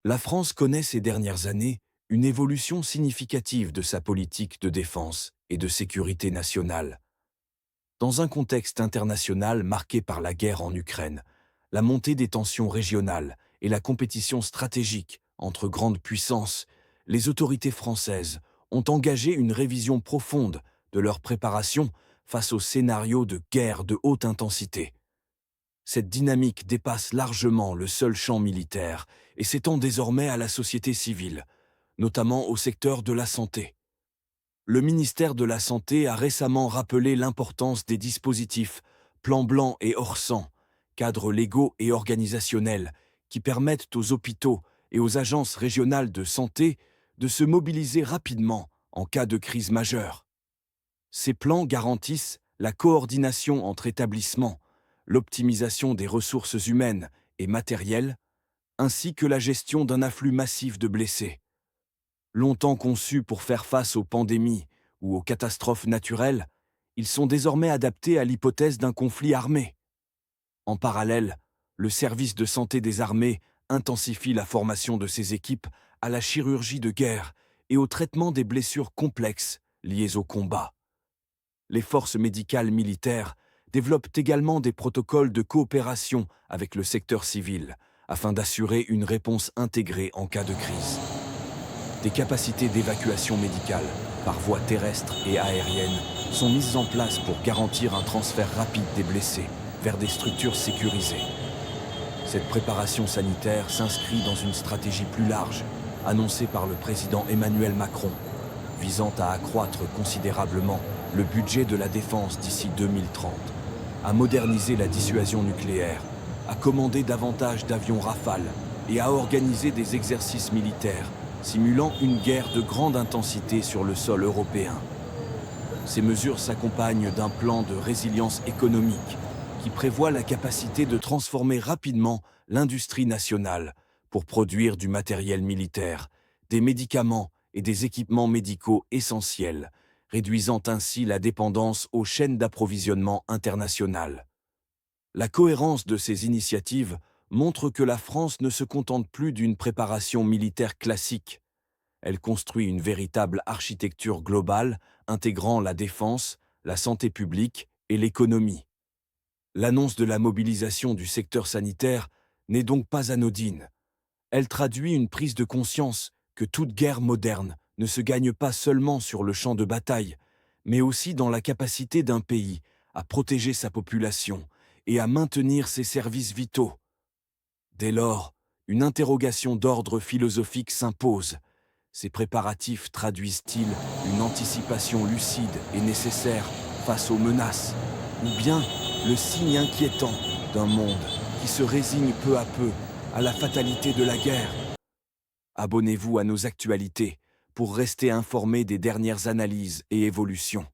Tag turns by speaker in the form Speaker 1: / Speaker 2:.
Speaker 1: La France connaît ces dernières années une évolution significative de sa politique de défense et de sécurité nationale. Dans un contexte international marqué par la guerre en Ukraine, la montée des tensions régionales et la compétition stratégique entre grandes puissances, les autorités françaises ont engagé une révision profonde de leur préparation face aux scénarios de guerre de haute intensité. Cette dynamique dépasse largement le seul champ militaire et s'étend désormais à la société civile, notamment au secteur de la santé. Le ministère de la Santé a récemment rappelé l'importance des dispositifs Plan Blanc et Hors-Sang, cadres légaux et organisationnels qui permettent aux hôpitaux et aux agences régionales de santé de se mobiliser rapidement en cas de crise majeure. Ces plans garantissent la coordination entre établissements, l'optimisation des ressources humaines et matérielles, ainsi que la gestion d'un afflux massif de blessés. Longtemps conçus pour faire face aux pandémies ou aux catastrophes naturelles, ils sont désormais adaptés à l'hypothèse d'un conflit armé. En parallèle, le service de santé des armées intensifie la formation de ses équipes à la chirurgie de guerre et au traitement des blessures complexes liées au combat. Les forces médicales militaires développent également des protocoles de coopération avec le secteur civil afin d'assurer une réponse intégrée en cas de crise. Des capacités d'évacuation médicale par voie terrestre et aérienne sont mises en place pour garantir un transfert rapide des blessés vers des structures sécurisées. Cette préparation sanitaire s'inscrit dans une stratégie plus large, annoncée par le président Emmanuel Macron, visant à accroître considérablement le budget de la défense d'ici 2030, à moderniser la dissuasion nucléaire, à commander davantage d'avions Rafale et à organiser des exercices militaires simulant une guerre de grande intensité sur le sol européen. Ces mesures s'accompagnent d'un plan de résilience économique qui prévoit la capacité de transformer rapidement l'industrie nationale pour produire du matériel militaire, des médicaments et des équipements médicaux essentiels, réduisant ainsi la dépendance aux chaînes d'approvisionnement internationales. La cohérence de ces initiatives montre que la France ne se contente plus d'une préparation militaire classique. Elle construit une véritable architecture globale intégrant la défense, la santé publique et l'économie. L'annonce de la mobilisation du secteur sanitaire n'est donc pas anodine. Elle traduit une prise de conscience que toute guerre moderne ne se gagne pas seulement sur le champ de bataille, mais aussi dans la capacité d'un pays à protéger sa population et à maintenir ses services vitaux. Dès lors, une interrogation d'ordre philosophique s'impose. Ces préparatifs traduisent-ils une anticipation lucide et nécessaire face aux menaces, ou bien le signe inquiétant d'un monde qui se résigne peu à peu à la fatalité de la guerre? Abonnez-vous à nos actualités pour rester informé des dernières analyses et évolutions.